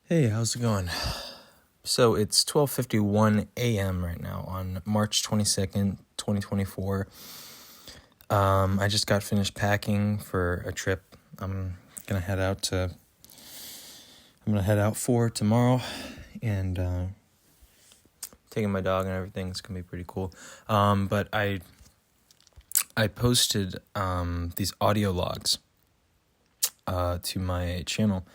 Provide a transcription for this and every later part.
Hey, how's it going? So it's 12:51 a.m. right now on March 22nd, 2024. I just got finished packing for a trip. I'm gonna head out for tomorrow, and taking my dog and everything. It's gonna be pretty cool. But I posted these audio logs to my channel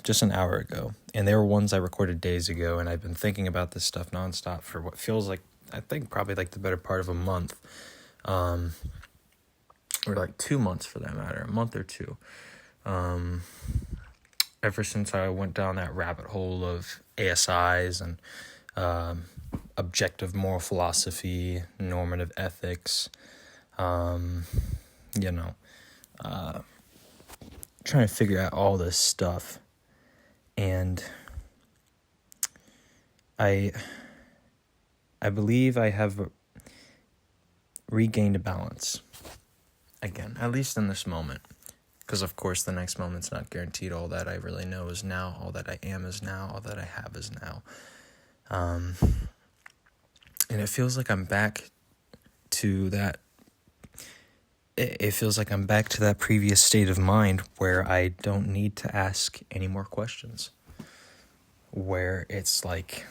just an hour ago, and they were ones I recorded days ago, and I've been thinking about this stuff nonstop for what feels like, I think, probably like the better part of a month, or like 2 months for that matter, a month or two, ever since I went down that rabbit hole of ASIs and objective moral philosophy, normative ethics, trying to figure out all this stuff. And I believe I have regained a balance again, at least in this moment, because of course the next moment's not guaranteed. All that I really know is now. All that I am is now. All that I have is now. And it feels like I'm back to that. It feels like I'm back to that previous state of mind where I don't need to ask any more questions. Where it's like,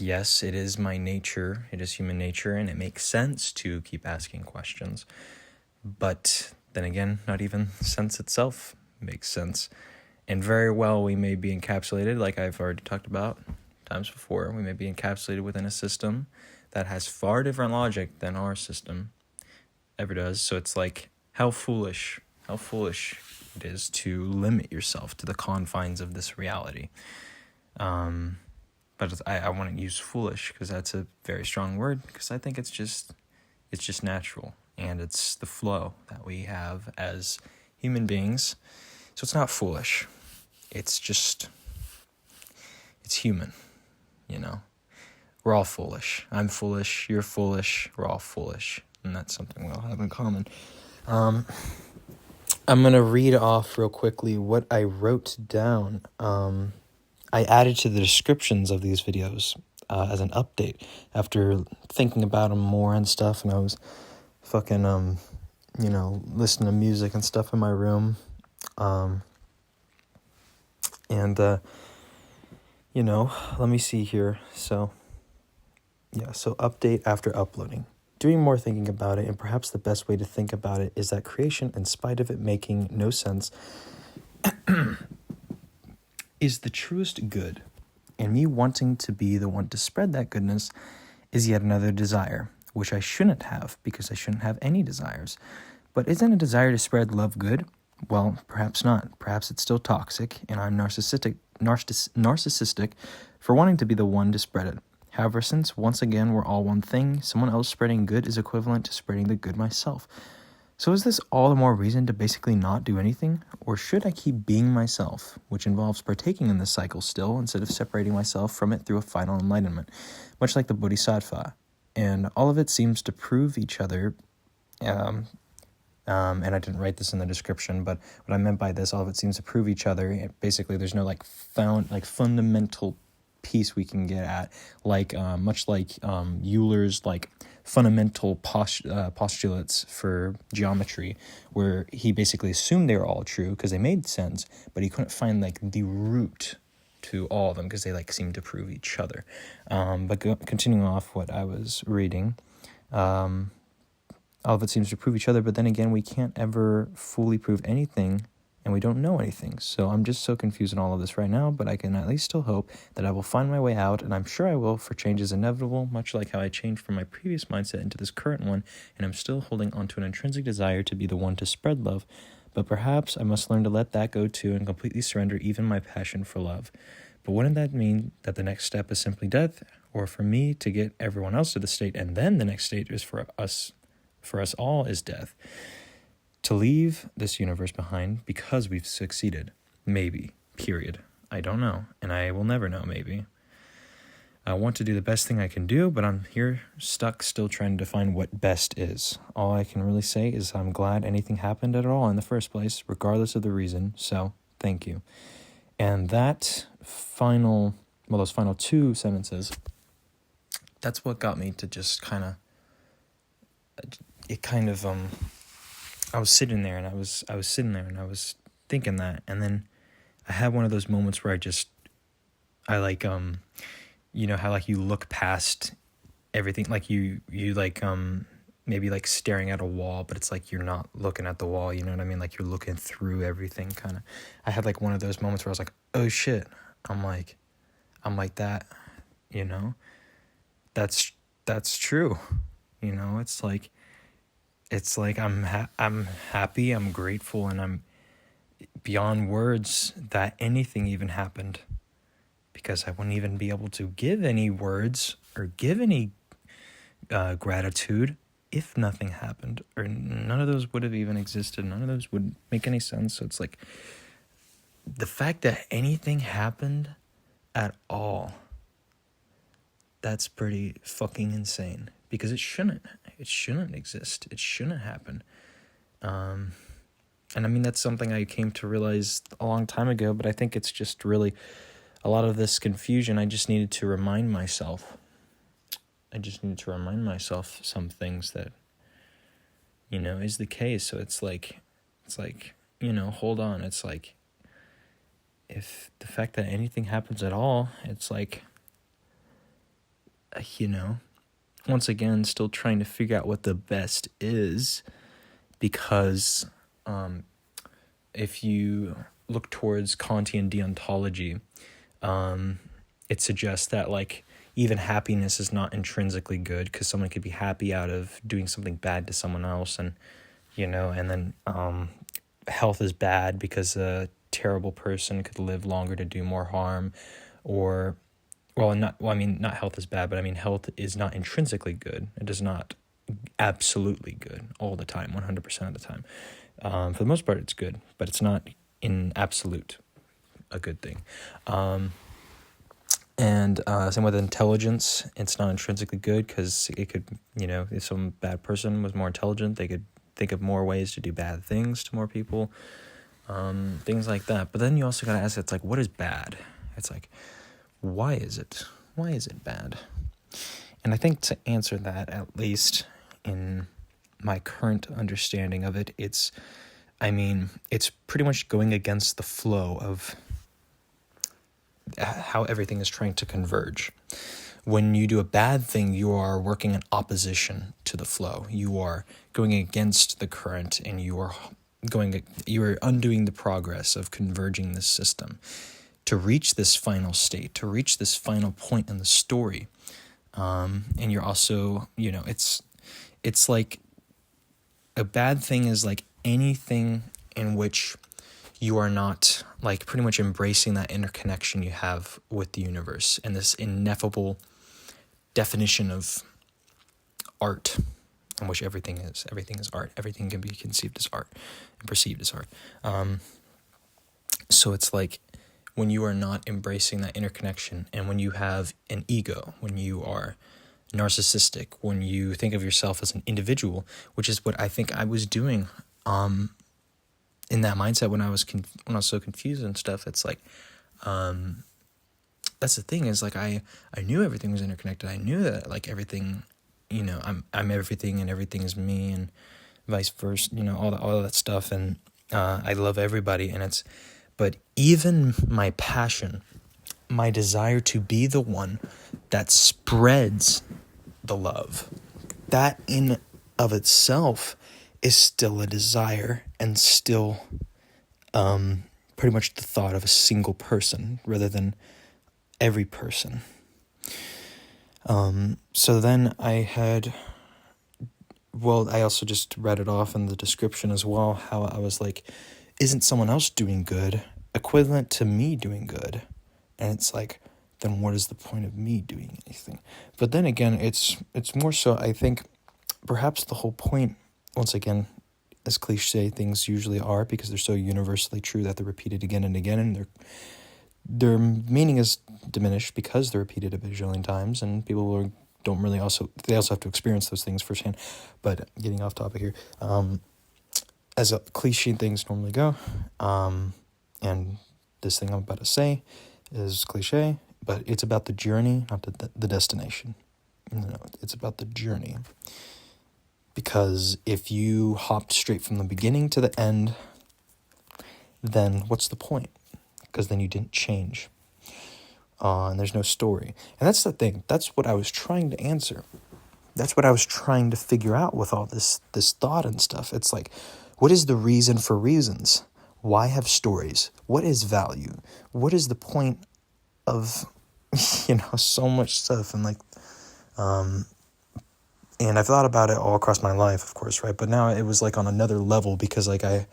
yes, it is my nature, it is human nature, and it makes sense to keep asking questions. But then again, not even sense itself makes sense. And very well, we may be encapsulated, like I've already talked about times before, we may be encapsulated within a system that has far different logic than our system ever does. So it's like, how foolish it is to limit yourself to the confines of this reality. But I wouldn't use foolish because that's a very strong word, because I think it's just natural, and it's the flow that we have as human beings. So it's not foolish. It's human, We're all foolish. I'm foolish, you're foolish, we're all foolish. And that's something we all have in common. I'm going to read off real quickly what I wrote down. I added to the descriptions of these videos as an update after thinking about them more and stuff. And I was fucking, listening to music and stuff in my room. Let me see here. So update after uploading. Doing more thinking about it, and perhaps the best way to think about it is that creation, in spite of it making no sense, is the truest good, and me wanting to be the one to spread that goodness is yet another desire, which I shouldn't have, because I shouldn't have any desires. But isn't a desire to spread love good? Well, perhaps not. Perhaps it's still toxic, and I'm narcissistic for wanting to be the one to spread it. However, since once again we're all one thing, someone else spreading good is equivalent to spreading the good myself. So is this all the more reason to basically not do anything? Or should I keep being myself, which involves partaking in this cycle still, instead of separating myself from it through a final enlightenment, much like the Bodhisattva? And all of it seems to prove each other, and I didn't write this in the description, but what I meant by this, all of it seems to prove each other. Basically, there's no fundamental piece we can get at, much like Euler's fundamental postulates for geometry, where he basically assumed they were all true because they made sense, but he couldn't find the root to all of them because they seemed to prove each other. But continuing off what I was reading, all of it seems to prove each other, but then again, we can't ever fully prove anything, and we don't know anything. So I'm just so confused in all of this right now, but I can at least still hope that I will find my way out, and I'm sure I will, for change is inevitable, much like how I changed from my previous mindset into this current one, and I'm still holding on to an intrinsic desire to be the one to spread love. But perhaps I must learn to let that go too and completely surrender even my passion for love. But wouldn't that mean that the next step is simply death, or for me to get everyone else to the state, and then the next state is for us all is death? To leave this universe behind because we've succeeded. Maybe. Period. I don't know. And I will never know, maybe. I want to do the best thing I can do, but I'm here stuck still trying to define what best is. All I can really say is I'm glad anything happened at all in the first place, regardless of the reason. So, thank you. And those final two sentences, that's what got me to just I was sitting there and I was thinking that, and then I had one of those moments where I like, you know how like you look past everything, like you like, maybe like staring at a wall, but it's like you're not looking at the wall, you know what I mean? Like you're looking through everything, kind of. I had like one of those moments where I was like, oh shit, I'm like that, you know? That's true, you know? It's like I'm happy, I'm grateful, and I'm beyond words that anything even happened, because I wouldn't even be able to give any words or give any gratitude if nothing happened, or none of those would have even existed. None of those would make any sense. So it's like the fact that anything happened at all, that's pretty fucking insane, because it shouldn't exist. It shouldn't happen. And I mean, that's something I came to realize a long time ago, but I think it's just really a lot of this confusion. I just needed to remind myself some things that, you know, is the case. So it's like, you know, hold on. It's like, if the fact that anything happens at all, it's like, you know, once again, still trying to figure out what the best is, because if you look towards Kantian deontology, it suggests that like even happiness is not intrinsically good, because someone could be happy out of doing something bad to someone else, and you know, and then health is bad because a terrible person could live longer to do more harm, or not health is bad, but I mean health is not intrinsically good. It is not absolutely good all the time, 100% of the time. For the most part, it's good, but it's not in absolute a good thing. And same with intelligence. It's not intrinsically good, because it could, you know, if some bad person was more intelligent, they could think of more ways to do bad things to more people, things like that. But then you also got to ask, it's like, what is bad? It's like, why is it bad? And I think to answer that, at least in my current understanding of it, it's pretty much going against the flow of how everything is trying to converge. When you do a bad thing, you are working in opposition to the flow. You are going against the current, and you are undoing the progress of converging this system to reach this final state, to reach this final point in the story. And you're also, you know, it's like a bad thing is like anything in which you are not like pretty much embracing that interconnection you have with the universe, and this ineffable definition of art, in which everything is art. Everything can be conceived as art and perceived as art. So it's like, when you are not embracing that interconnection, and when you have an ego, when you are narcissistic, when you think of yourself as an individual, which is what I think I was doing in that mindset when I was so confused and stuff. It's like, that's the thing, is like I knew everything was interconnected. I knew that like everything, you know, I'm everything and everything is me, and vice versa, you know, all that stuff, and I love everybody, but even my passion, my desire to be the one that spreads the love, that in of itself is still a desire, and still pretty much the thought of a single person rather than every person. So then I also just read it off in the description as well, how I was like, isn't someone else doing good equivalent to me doing good? And it's like, then what is the point of me doing anything? But then again, it's more so, I think, perhaps the whole point, once again, as cliche things usually are, because they're so universally true that they're repeated again and again, and their meaning is diminished because they're repeated a bajillion times, and people don't really they also have to experience those things firsthand. But getting off topic here, as a cliche things normally go, and this thing I'm about to say is cliche, but it's about the journey, not the destination. No, it's about the journey. Because if you hopped straight from the beginning to the end, then what's the point? Because then you didn't change. And there's no story. And that's the thing. That's what I was trying to answer. That's what I was trying to figure out with all this thought and stuff. It's like, what is the reason for reasons? Why have stories? What is value? What is the point of, so much stuff? And and I've thought about it all across my life, of course, right? But now it was like on another level because like it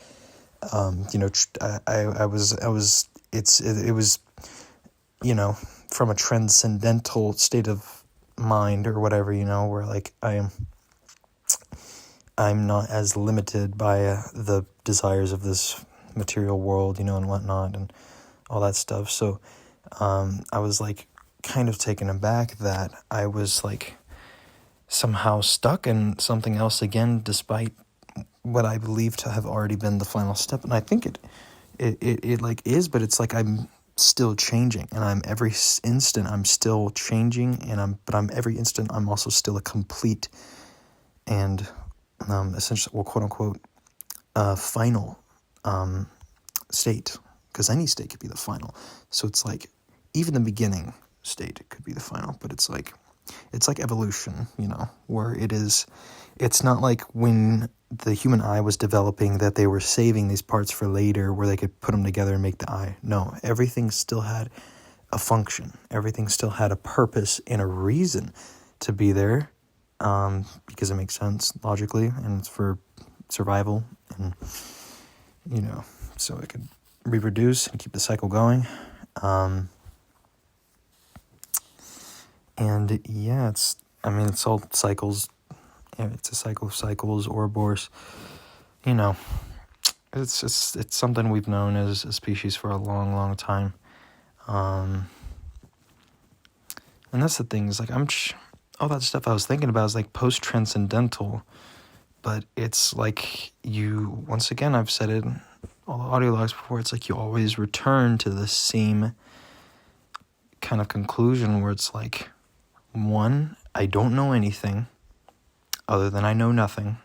was, from a transcendental state of mind or whatever, where like I'm not as limited by the desires of this material world, and whatnot and all that stuff. So I was like kind of taken aback that I was like somehow stuck in something else again, despite what I believe to have already been the final step. And I think it like is, but it's like I'm still changing, and I'm every instant I'm still changing, and I'm every instant I'm also still a complete and essentially, well, quote unquote, final state, because any state could be the final. So it's like even the beginning state could be the final, but it's like evolution, where it's not like when the human eye was developing that they were saving these parts for later where they could put them together and make the eye. No, everything still had a function. Everything still had a purpose and a reason to be there, because it makes sense logically, and it's for survival, and so it could reproduce and keep the cycle going. And yeah, it's all cycles. Yeah, it's a cycle of cycles, Ouroboros. It's something we've known as a species for a long, long time. And that's the thing, is like all that stuff I was thinking about is like post-transcendental, but it's like once again, I've said it in all the audio logs before, it's like you always return to the same kind of conclusion where it's like, one, I don't know anything other than I know nothing.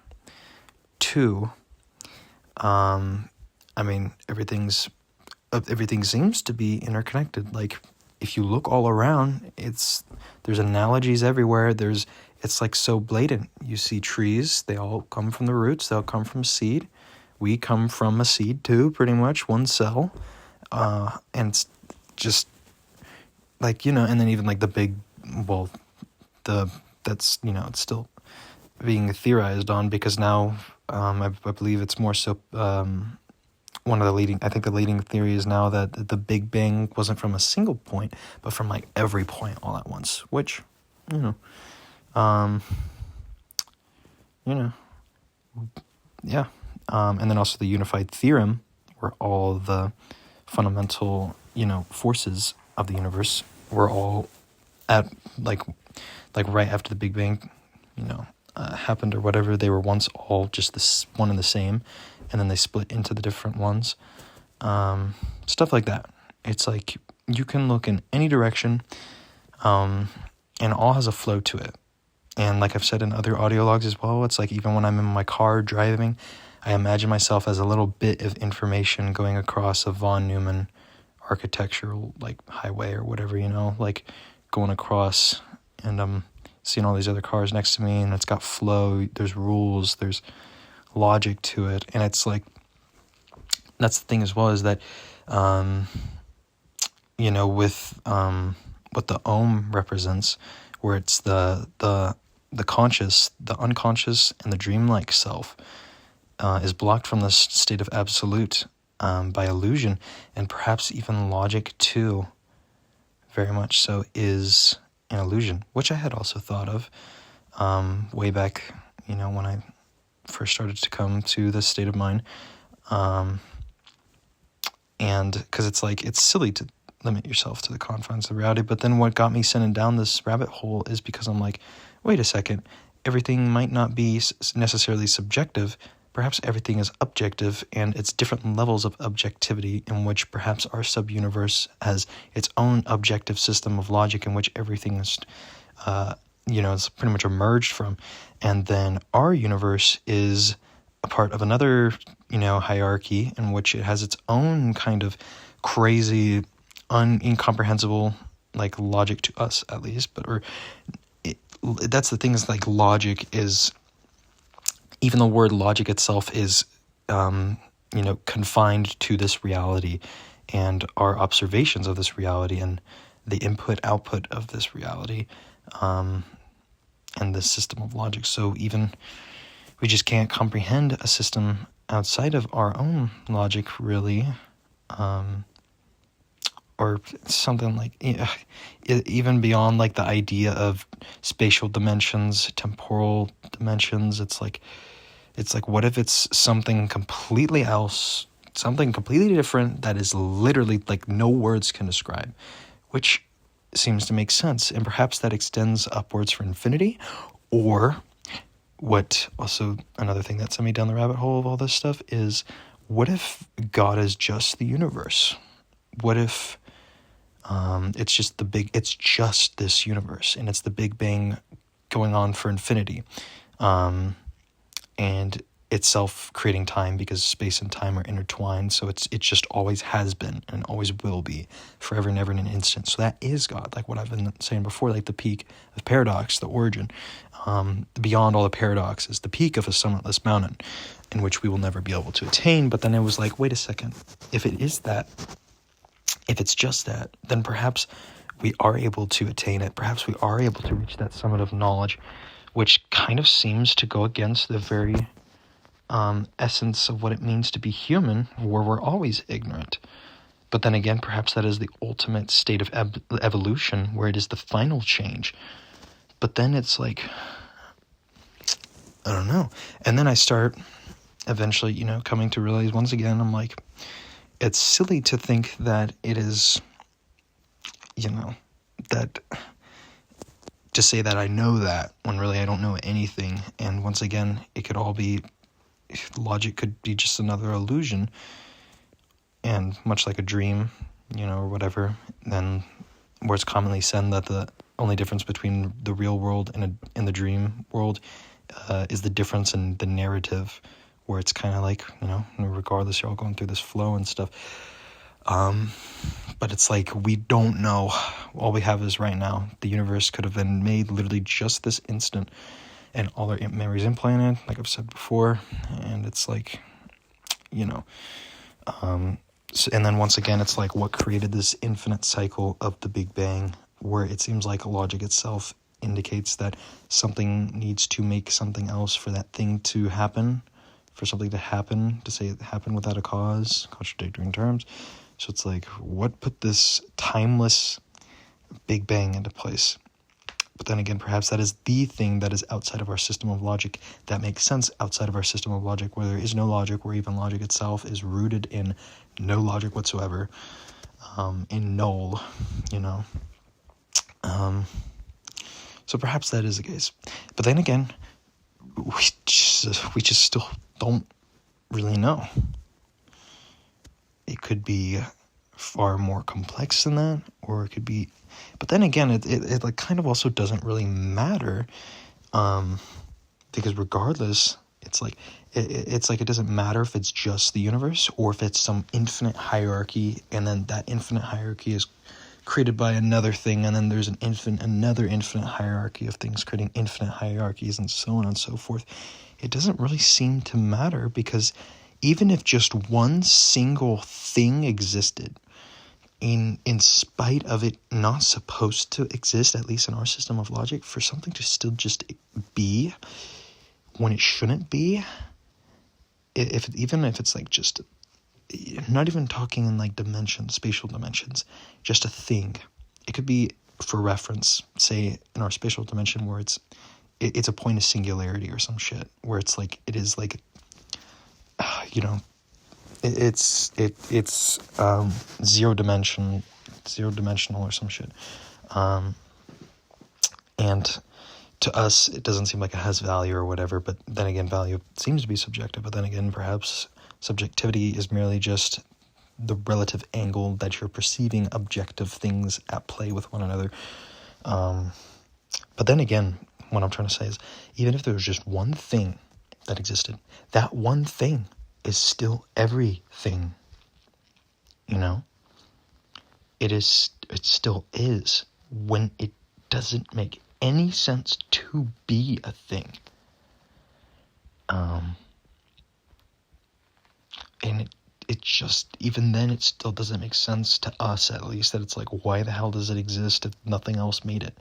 Two, everything seems to be interconnected. Like if you look all around, there's analogies everywhere. It's like so blatant. You see trees, they all come from the roots, they all come from seed. We come from a seed too, pretty much, one cell. And it's just like, and then even like the big, that's, it's still being theorized on, because now I believe it's more so the leading theory is now that the Big Bang wasn't from a single point, but from like every point all at once, which, yeah. And then also the unified theorem, where all the fundamental, forces of the universe were all at like right after the Big Bang, happened or whatever. They were once all just this one and the same, and then they split into the different ones. Stuff like that. It's like you can look in any direction, and all has a flow to it. And like I've said in other audio logs as well, it's like even when I'm in my car driving, I imagine myself as a little bit of information going across a von Neumann architectural like highway or whatever, like going across, and I'm seeing all these other cars next to me, and it's got flow, there's rules, there's logic to it. And it's like, that's the thing as well, is that with what the Om represents, where it's the conscious, the unconscious, and the dreamlike self is blocked from this state of absolute by illusion, and perhaps even logic too, very much so, is an illusion, which I had also thought of way back, when I first started to come to this state of mind. And because it's like, it's silly to limit yourself to the confines of reality. But then what got me sending down this rabbit hole is because I'm like, wait a second, everything might not be necessarily subjective, perhaps everything is objective, and it's different levels of objectivity in which perhaps our sub-universe has its own objective system of logic in which everything is, it's pretty much emerged from. And then our universe is a part of another, hierarchy in which it has its own kind of crazy, incomprehensible, like, logic to us, at least. That's the thing, is like logic is, even the word logic itself is, confined to this reality and our observations of this reality and the input-output of this reality, and the system of logic. So even we just can't comprehend a system outside of our own logic, really, or something like, even beyond like the idea of spatial dimensions, temporal dimensions. It's like, what if it's something completely else, something completely different that is literally like no words can describe, which seems to make sense. And perhaps that extends upwards for infinity. Or what, also another thing that sent me down the rabbit hole of all this stuff is, what if God is just the universe? What if it's just this universe, and it's the Big Bang going on for infinity, and itself creating time, because space and time are intertwined. So it just always has been and always will be, forever and ever in an instant. So that is God, like what I've been saying before, like the peak of paradox, the origin, beyond all the paradoxes, the peak of a summitless mountain, in which we will never be able to attain. But then it was like, wait a second, if it is that, if it's just that, then perhaps we are able to attain it. Perhaps we are able to reach that summit of knowledge, which kind of seems to go against the very essence of what it means to be human, where we're always ignorant. But then again, perhaps that is the ultimate state of evolution, where it is the final change. But then it's like, I don't know. And then I start eventually, coming to realize once again, I'm like, it's silly to think that it is, that to say that I know that, when really I don't know anything. And once again, it could all be, logic could be just another illusion, and much like a dream, or whatever, then where it's commonly said that the only difference between the real world and the dream world is the difference in the narrative, where it's kind of like, regardless, you're all going through this flow and stuff. But it's like, we don't know. All we have is right now. The universe could have been made literally just this instant, and all our memories implanted, like I've said before. And it's like, and then once again, it's like, what created this infinite cycle of the Big Bang, where it seems like logic itself indicates that something needs to make something else for that thing to happen, for something to happen, to say it happened without a cause, contradictory terms. So it's like, what put this timeless Big Bang into place? But then again, perhaps that is the thing that is outside of our system of logic, that makes sense outside of our system of logic, where there is no logic, where even logic itself is rooted in no logic whatsoever, in null, So perhaps that is the case. But then again, we just still don't really know. It could be far more complex than that, or it could be, but then again, it like kind of also doesn't really matter, because regardless, it's like it doesn't matter if it's just the universe, or if it's some infinite hierarchy, and then that infinite hierarchy is created by another thing, and then there's another infinite hierarchy of things creating infinite hierarchies, and so on and so forth. It doesn't really seem to matter, because even if just one single thing existed, in spite of it not supposed to exist, at least in our system of logic, for something to still just be when it shouldn't be, even if it's like just, not even talking in like dimensions, spatial dimensions, just a thing. It could be, for reference, say in our spatial dimension, where it's a point of singularity or some shit, where it's like, it is like, it's zero dimensional or some shit, and to us, it doesn't seem like it has value or whatever, but then again, value seems to be subjective, but then again, perhaps subjectivity is merely just the relative angle that you're perceiving objective things at play with one another. But then again, what I'm trying to say is, even if there was just one thing that existed, that one thing is still everything, you know? It still is, when it doesn't make any sense to be a thing. And it just, even then, it still doesn't make sense to us, at least, that it's like, why the hell does it exist if nothing else made it?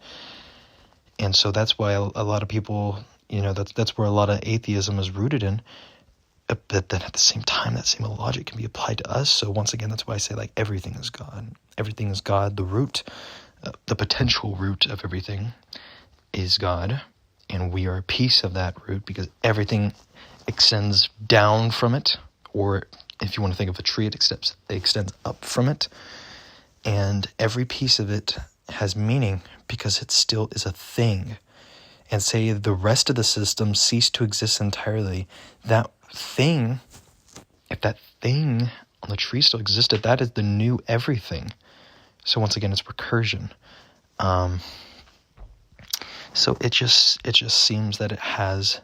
And so that's why a lot of people, you know, that's where a lot of atheism is rooted in. But then at the same time, that same logic can be applied to us. So once again, that's why I say, like, everything is God. Everything is God. The root, the potential root of everything is God. And we are a piece of that root, because everything extends down from it. Or if you want to think of a tree, it extends up from it. And every piece of it has meaning, because it still is a thing. And say the rest of the system ceased to exist entirely, that thing, if that thing on the tree still existed, that is the new everything. So once again, it's recursion. So it just seems that it has,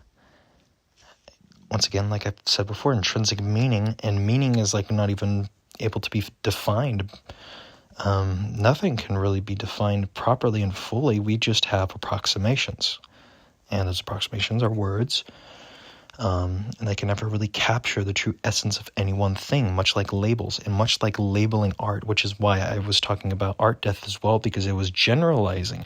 once again, like I said before, intrinsic meaning, and meaning is like not even able to be defined. Nothing can really be defined properly and fully. We just have approximations, and those approximations are words. And they can never really capture the true essence of any one thing, much like labels, and much like labeling art, which is why I was talking about art death as well, because it was generalizing.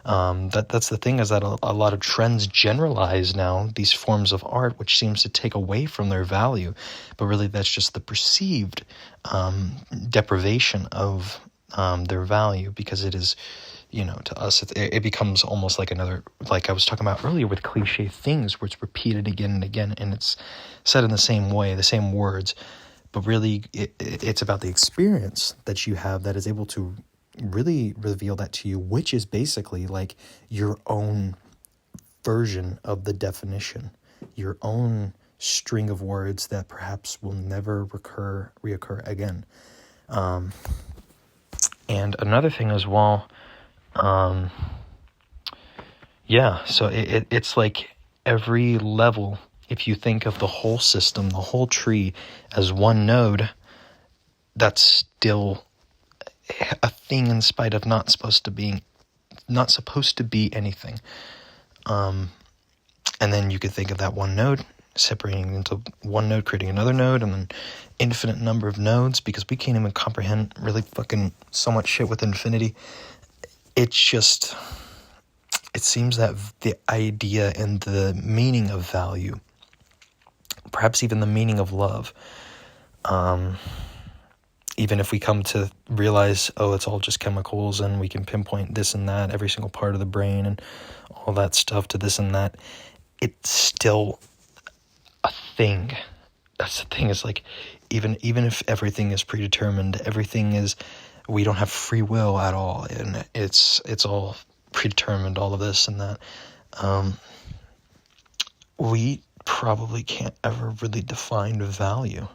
That's the thing, is that a lot of trends generalize now these forms of art, which seems to take away from their value, but really that's just the perceived deprivation of their value, because it is, you know, to us, it becomes almost like another, like I was talking about earlier with cliche things, where it's repeated again and again, and it's said in the same way, the same words, but really it's about the experience that you have that is able to really reveal that to you, which is basically like your own version of the definition, your own string of words that perhaps will never reoccur again. And another thing as well, so it's like every level, if you think of the whole system, the whole tree as one node, that's still a thing in spite of not supposed to be anything. And then you could think of that one node separating into one node, creating another node, and then infinite number of nodes, because we can't even comprehend really fucking so much shit with infinity. It's just, it seems that the idea and the meaning of value, perhaps even the meaning of love, even if we come to realize, oh, it's all just chemicals, and we can pinpoint this and that, every single part of the brain and all that stuff to this and that, it's still a thing. That's the thing, is like, even if everything is predetermined, we don't have free will at all, and it's all predetermined, all of this and that. We probably can't ever really define value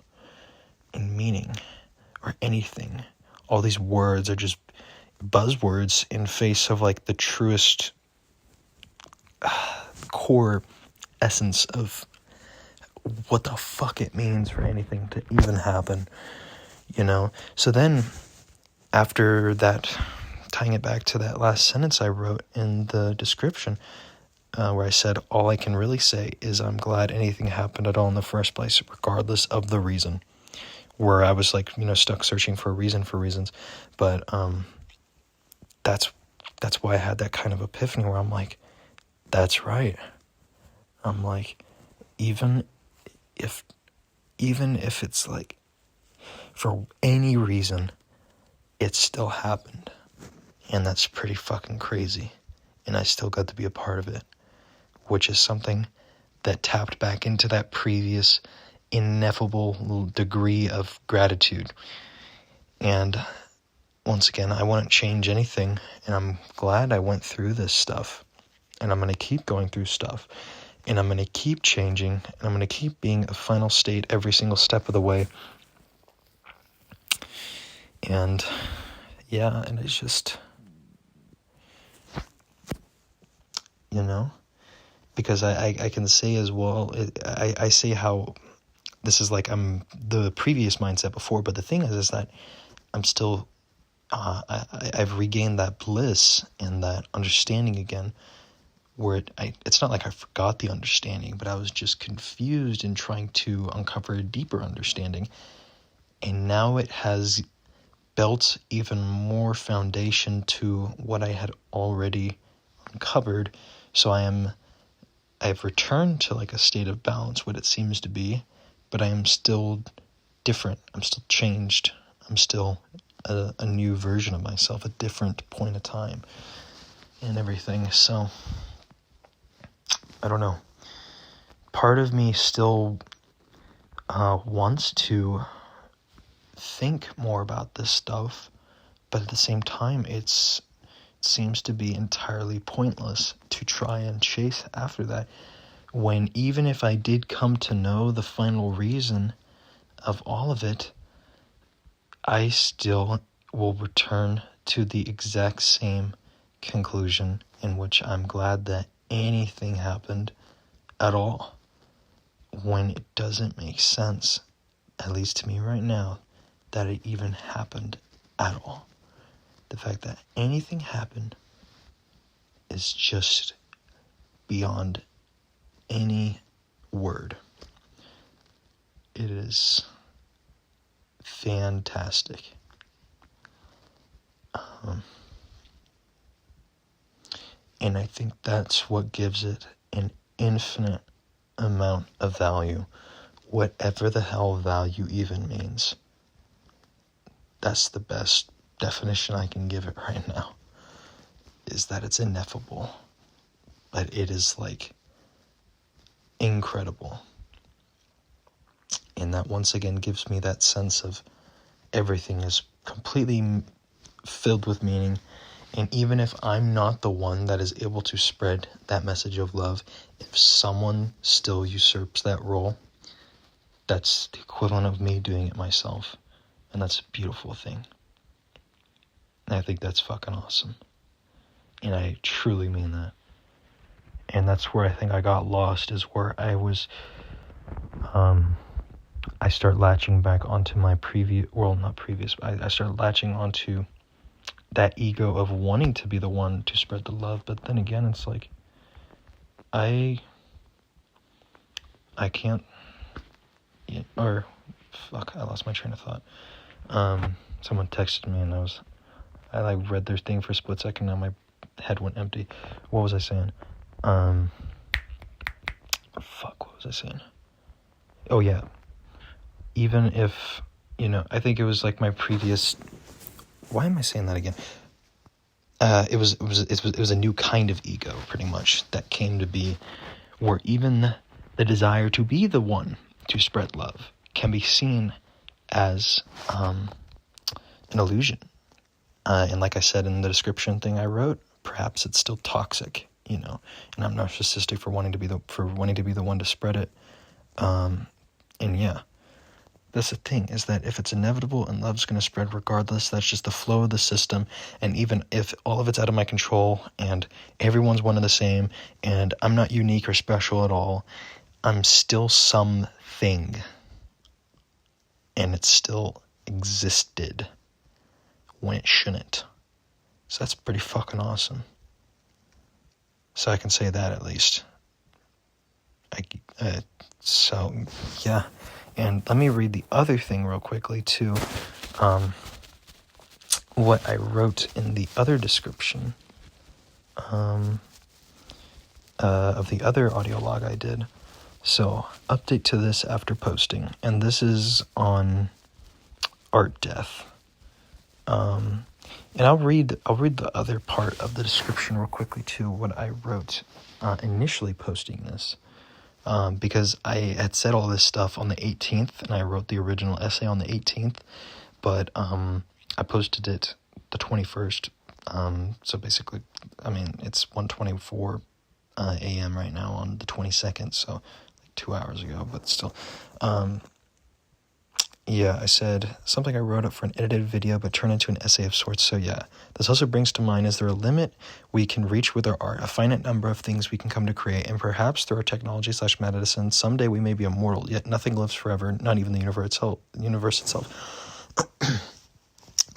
and meaning or anything. All these words are just buzzwords in face of like the truest core essence of what the fuck it means for anything to even happen, you know? So then, after that, tying it back to that last sentence I wrote in the description, where I said, all I can really say is I'm glad anything happened at all in the first place, regardless of the reason. Where I was like, you know, stuck searching for a reason for reasons. But that's why I had that kind of epiphany where I'm like, that's right. I'm like, even if it's like, for any reason, it still happened. And that's pretty fucking crazy. And I still got to be a part of it, which is something that tapped back into that previous ineffable degree of gratitude. And once again, I wouldn't change anything, and I'm glad I went through this stuff. and I'm going to keep going through stuff, and I'm going to keep changing, and I'm going to keep being a final state every single step of the way. And yeah, and it's just, because I can say as well, I say how this is like I'm the previous mindset before, but the thing is that I'm still, I've regained that bliss and that understanding again, where it's not like I forgot the understanding, but I was just confused in trying to uncover a deeper understanding. And now it has built even more foundation to what I had already uncovered. So I've returned to like a state of balance, what it seems to be, but I am still different. I'm still changed. I'm still a new version of myself, a different point of time and everything. So I don't know. Part of me still wants to think more about this stuff, but at the same time, it seems to be entirely pointless to try and chase after that, when even if I did come to know the final reason of all of it, I still will return to the exact same conclusion, in which I'm glad that anything happened at all, when it doesn't make sense, at least to me right now, that it even happened at all. The fact that anything happened is just beyond any word. It is fantastic. And I think that's what gives it an infinite amount of value, whatever the hell value even means. That's the best definition I can give it right now, is that it's ineffable, but it is like incredible. And that once again gives me that sense of everything is completely filled with meaning. And even if I'm not the one that is able to spread that message of love, if someone still usurps that role, that's the equivalent of me doing it myself. And that's a beautiful thing. And I think that's fucking awesome. And I truly mean that. And that's where I think I got lost, is where I was, I start latching back onto my I started latching onto that ego of wanting to be the one to spread the love. But then again, it's like, I can't, I lost my train of thought. Someone texted me and I read their thing for a split second, now my head went empty. What was I saying? What was I saying? Oh yeah. Even if, I think it was like my previous, why am I saying that again? It was a new kind of ego, pretty much, that came to be, where even the desire to be the one to spread love can be seen as an illusion. And like I said in the description thing I wrote, perhaps it's still toxic, and I'm narcissistic for wanting to be the one to spread it. And yeah, that's the thing, is that if it's inevitable and love's going to spread regardless, that's just the flow of the system. And even if all of it's out of my control and everyone's one and the same and I'm not unique or special at all, I'm still something. And it still existed when it shouldn't. So that's pretty fucking awesome. So I can say that at least. So yeah. And let me read the other thing real quickly too. What I wrote in the other description of the other audio log I did. So, update to this after posting, and this is on art death. And I'll read the other part of the description real quickly too, what I wrote initially posting this. Because I had said all this stuff on the 18th, and I wrote the original essay on the 18th, but I posted it the 21st. So basically, it's 1:24 a.m. right now on the 22nd, so like 2 hours ago, but still. Yeah, I said something I wrote up for an edited video but turned into an essay of sorts. So yeah, this also brings to mind, is there a limit we can reach with our art, a finite number of things we can come to create, and perhaps through our technology / medicine, someday we may be immortal, yet nothing lives forever, not even the universe itself.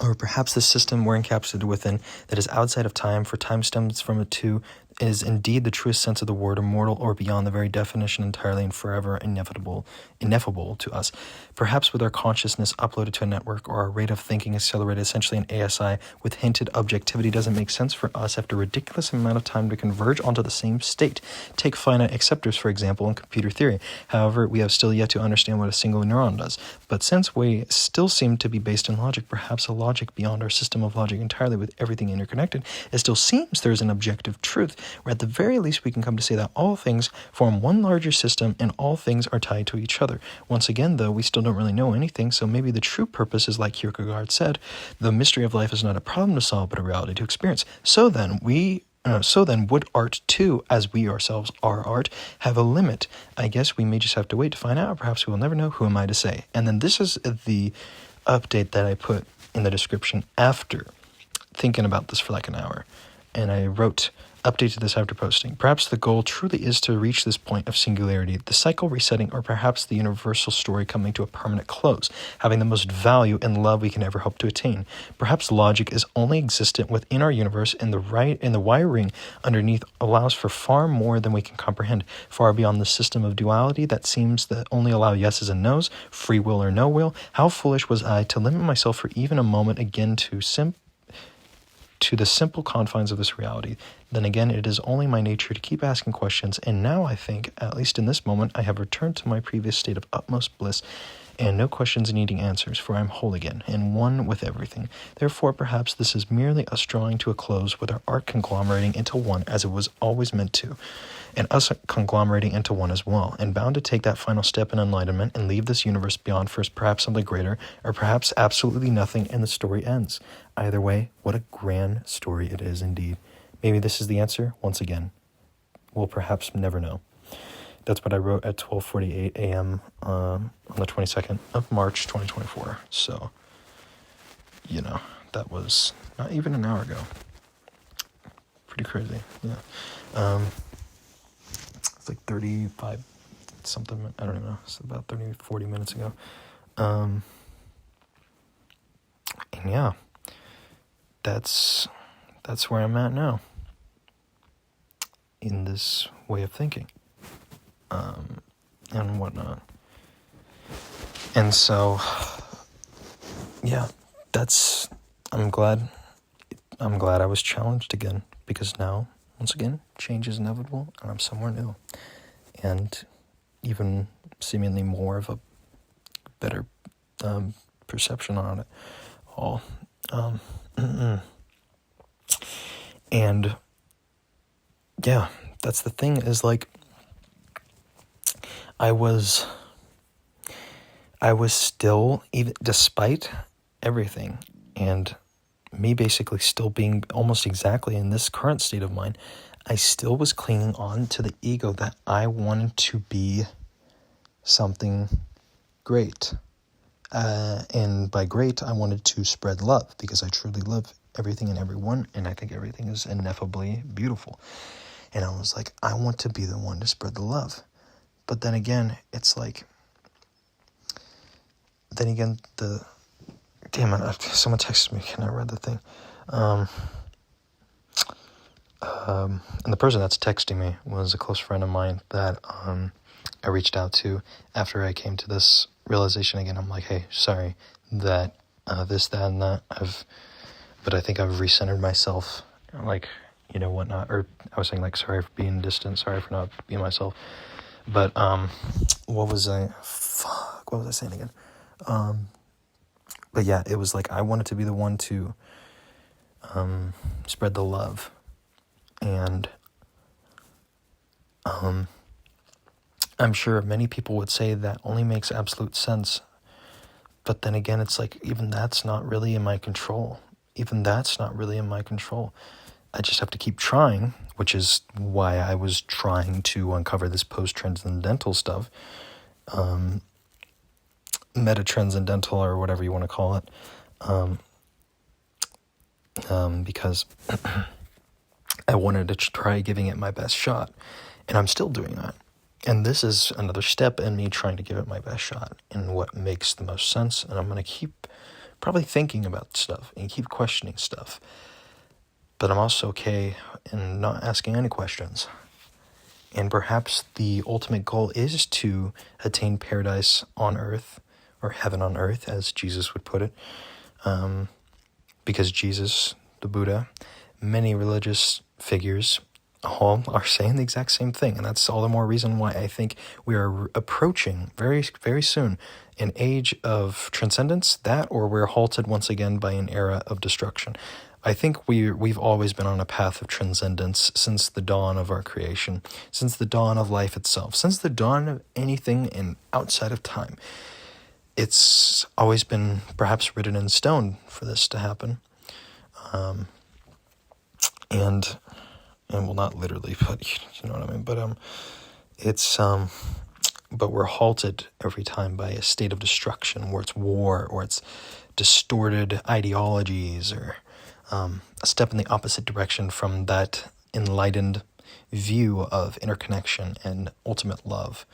Or perhaps the system we're encapsulated within that is outside of time, for time stems from it too, is indeed the truest sense of the word, immortal or beyond the very definition, entirely and forever ineffable to us. Perhaps with our consciousness uploaded to a network, or our rate of thinking accelerated, essentially an ASI with hinted objectivity, doesn't make sense for us after a ridiculous amount of time to converge onto the same state. Take finite acceptors, for example, in computer theory. However, we have still yet to understand what a single neuron does. But since we still seem to be based in logic, perhaps a logic beyond our system of logic entirely, with everything interconnected, it still seems there is an objective truth, where at the very least we can come to say that all things form one larger system and all things are tied to each other. Once again, though, we still don't really know anything, so maybe the true purpose is, like Kierkegaard said, the mystery of life is not a problem to solve, but a reality to experience. So then, would art too, as we ourselves are art, have a limit? I guess we may just have to wait to find out. Perhaps we will never know. Who am I to say? And then this is the update that I put in the description after thinking about this for like an hour. And I wrote, update to this after posting. Perhaps the goal truly is to reach this point of singularity, the cycle resetting, or perhaps the universal story coming to a permanent close, having the most value and love we can ever hope to attain. Perhaps logic is only existent within our universe, and the wiring underneath allows for far more than we can comprehend, far beyond the system of duality that seems to only allow yeses and nos, free will or no will. How foolish was I to limit myself for even a moment again to the simple confines of this reality. Then again, it is only my nature to keep asking questions, and now I think, at least in this moment, I have returned to my previous state of utmost bliss, and no questions needing answers, for I am whole again, and one with everything. Therefore, perhaps this is merely us drawing to a close, with our art conglomerating into one as it was always meant to, and us conglomerating into one as well, and bound to take that final step in enlightenment and leave this universe beyond first perhaps something greater, or perhaps absolutely nothing, and the story ends. Either way, what a grand story it is indeed. Maybe this is the answer. Once again, we'll perhaps never know. That's what I wrote at 12:48 a.m. On the 22nd of March, 2024. So, that was not even an hour ago. Pretty crazy, yeah. It's like 35 something, I don't even know. It's about 30, 40 minutes ago. And yeah, that's where I'm at now in this way of thinking, and whatnot. And so, yeah, I'm glad I was challenged again, because now, once again, change is inevitable, and I'm somewhere new, and even seemingly more of a better perception on it all. And yeah, that's the thing, is like, I was still, even despite everything, and me basically still being almost exactly in this current state of mind, I still was clinging on to the ego that I wanted to be something great. And by great, I wanted to spread love, because I truly love everything and everyone, and I think everything is ineffably beautiful. And I was like, I want to be the one to spread the love. But then again, it's like, someone texted me, and I read the thing. And the person that's texting me was a close friend of mine that I reached out to after I came to this realization again. I'm like, hey, sorry that this, that, and that. But I think I've recentered myself, like, whatnot. Or I was saying, like, sorry for being distant, sorry for not being myself. But what was I saying again? But yeah, it was like I wanted to be the one to spread the love. And I'm sure many people would say that only makes absolute sense. But then again, it's like, even that's not really in my control. I just have to keep trying, which is why I was trying to uncover this post-transcendental stuff, meta-transcendental or whatever you want to call it, because I wanted to try giving it my best shot, and I'm still doing that. And this is another step in me trying to give it my best shot in what makes the most sense, and I'm going to keep probably thinking about stuff and keep questioning stuff. But I'm also okay in not asking any questions. And perhaps the ultimate goal is to attain paradise on earth, or heaven on earth, as Jesus would put it. Because Jesus, the Buddha, many religious figures all are saying the exact same thing. And that's all the more reason why I think we are approaching very, very soon an age of transcendence, that or we're halted once again by an era of destruction. I think we've always been on a path of transcendence since the dawn of our creation, since the dawn of life itself, since the dawn of anything in outside of time. It's always been perhaps written in stone for this to happen. And well, not literally, but you know what I mean. But but we're halted every time by a state of destruction, where it's war, or it's distorted ideologies, or a step in the opposite direction from that enlightened view of interconnection and ultimate love.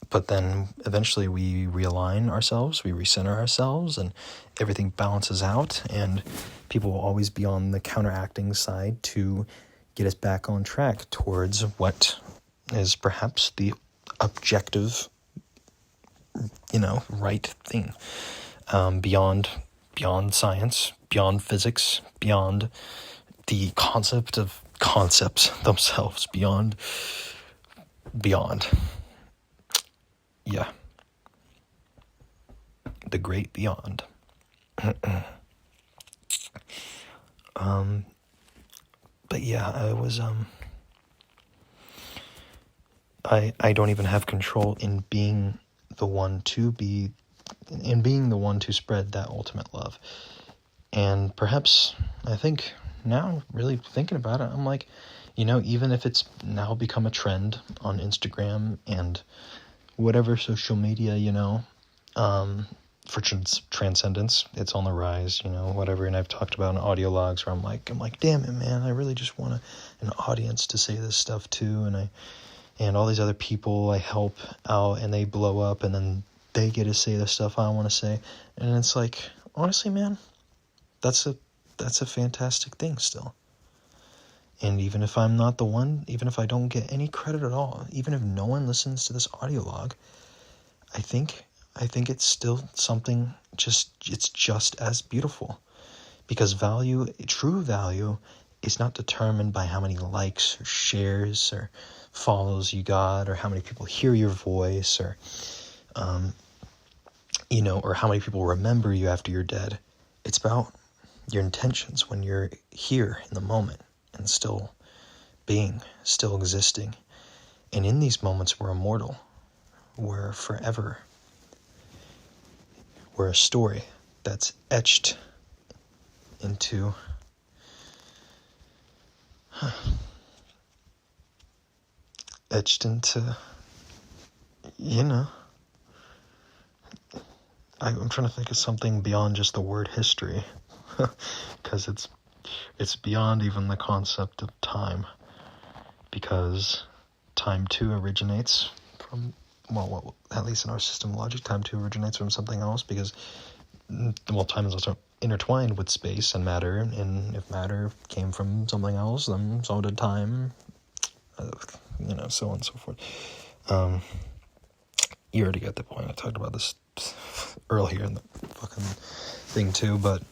But then eventually we realign ourselves, we recenter ourselves, and everything balances out, and people will always be on the counteracting side to get us back on track towards what is perhaps the objective, right thing. Beyond science, beyond physics, beyond the concept of concepts themselves, beyond. Yeah. The great beyond. But yeah, I was, I don't even have control in being the one to spread that ultimate love. And perhaps, I think now, really thinking about it, I'm like, even if it's now become a trend on Instagram and whatever social media, for transcendence, it's on the rise, whatever. And I've talked about in audio logs where I'm like, damn it, man, I really just want an audience to say this stuff too. And all these other people I help out, and they blow up, and then they get to say the stuff I want to say. And it's like, honestly, man, that's a fantastic thing still. And even if I'm not the one, even if I don't get any credit at all, even if no one listens to this audio log, I think it's still something, it's just as beautiful. Because true value is not determined by how many likes or shares or follows you got, or how many people hear your voice, or or how many people remember you after you're dead. It's about your intentions when you're here in the moment and still being, still existing. And in these moments, we're immortal. We're forever. We're a story that's etched into I'm trying to think of something beyond just the word history, because it's beyond even the concept of time, because time too originates from, well, at least in our system of logic, time too originates from something else, because, time is also intertwined with space and matter, and if matter came from something else, then so did time, so on and so forth. You already got the point. I talked about this earlier in the fucking thing too, but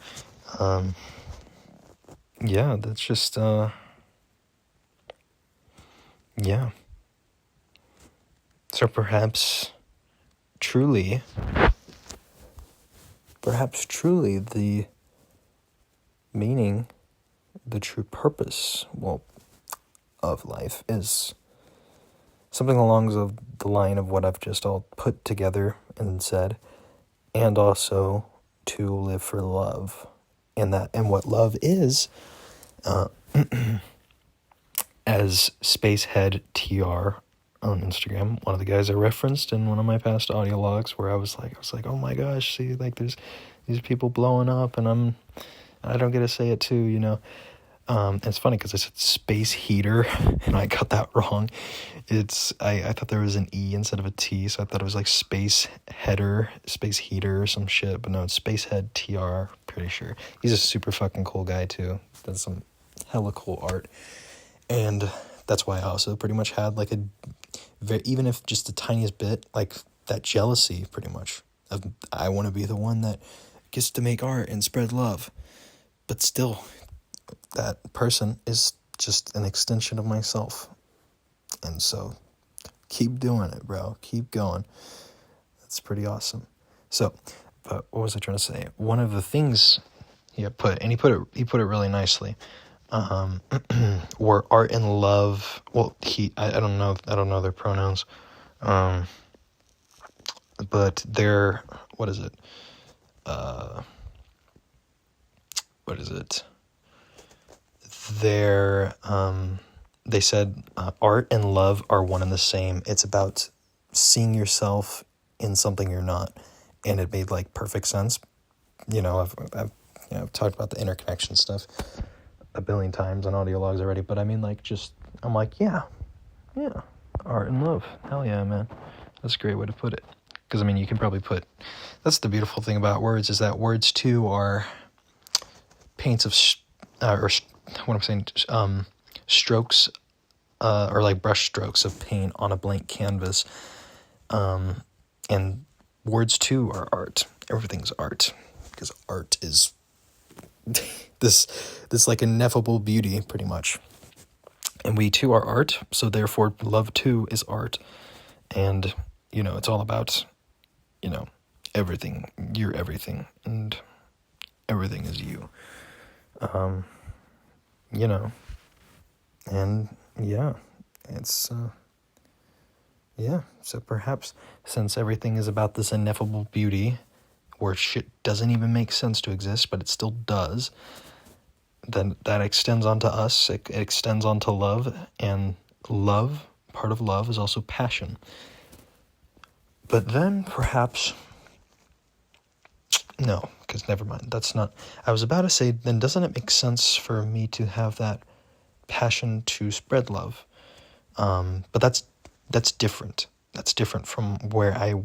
yeah, that's just yeah. So perhaps truly the meaning, the true purpose, of life is something along the line of what I've just all put together and said, and also to live for love and what love is, as Spacehead TR on Instagram, one of the guys I referenced in one of my past audio logs, where I was like, oh my gosh, see, like there's these people blowing up, and I don't get to say it too, you know. And it's funny because I said space heater, and I got that wrong. I thought there was an E instead of a T, so I thought it was like space header, space heater or some shit, but no, it's Spacehead TR, pretty sure. He's a super fucking cool guy too. Does some hella cool art. And that's why I also pretty much had like even if just the tiniest bit, like that jealousy pretty much. I want to be the one that gets to make art and spread love. But still, that person is just an extension of myself. And so, keep doing it, bro. Keep going. That's pretty awesome. So, but what was I trying to say? One of the things he put it really nicely. Were art and love. Well, I don't know their pronouns. But they're, what is it? They said art and love are one and the same. It's about seeing yourself in something you're not, and it made like perfect sense. You know, I've talked about the interconnection stuff a billion times on audio logs already, but I mean, like, I'm like, yeah, art and love, hell yeah, man. That's a great way to put it. Because I mean, you can probably that's the beautiful thing about words, is that words too are paints of strokes, or like brush strokes of paint on a blank canvas. And words too are art. Everything's art, because art is this like ineffable beauty, pretty much. And we too are art, so therefore love too is art. And, you know, it's all about, you know, everything. You're everything, and everything is you. You know, and yeah, it's, so perhaps since everything is about this ineffable beauty, where shit doesn't even make sense to exist, but it still does, then that extends onto us, it extends onto love, and love, part of love is also passion. But then perhaps, no, because never mind, that's not, I was about to say, then doesn't it make sense for me to have that passion to spread love? But that's different. That's different from where I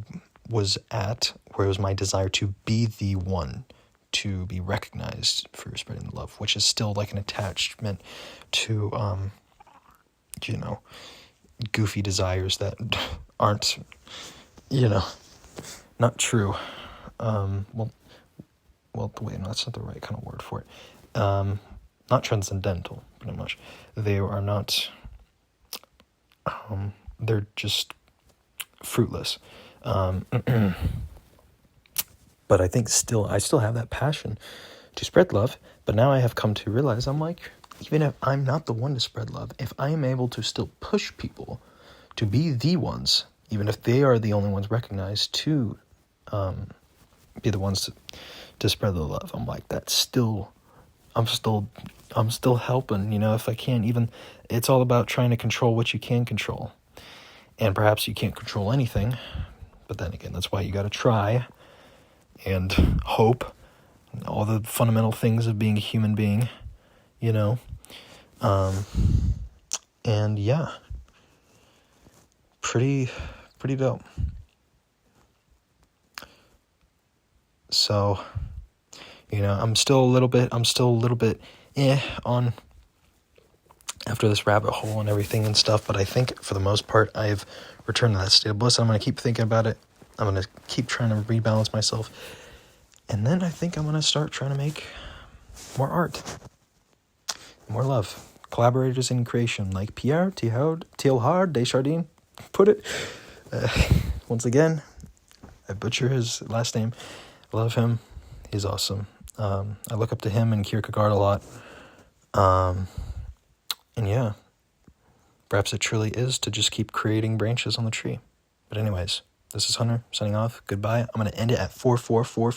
was at, where it was my desire to be the one to be recognized for spreading the love, which is still like an attachment to, you know, goofy desires that aren't, you know, not true. Well, wait, no, that's not the right kind of word for it. Not transcendental, pretty much. They are not, they're just fruitless. But I think I still have that passion to spread love. But now I have come to realize, I'm like, even if I'm not the one to spread love, if I am able to still push people to be the ones, even if they are the only ones recognized, to be the ones to spread the love, I'm like, I'm still helping, you know, if I can't even, it's all about trying to control what you can control. And perhaps you can't control anything, but then again, that's why you got to try and hope, all the fundamental things of being a human being, you know. And yeah, pretty dope. So, you know, I'm still a little bit on after this rabbit hole and everything and stuff, but I think for the most part I've returned to that state of bliss. I'm going to keep thinking about it. I'm going to keep trying to rebalance myself. And then I think I'm going to start trying to make more art, more love. Collaborators in creation, like Pierre Teilhard Desjardins put it. Once again, I butcher his last name. I love him. He's awesome. I look up to him and Kierkegaard a lot. And yeah, perhaps it truly is to just keep creating branches on the tree. But anyways, this is Hunter signing off. Goodbye. I'm going to end it at 444.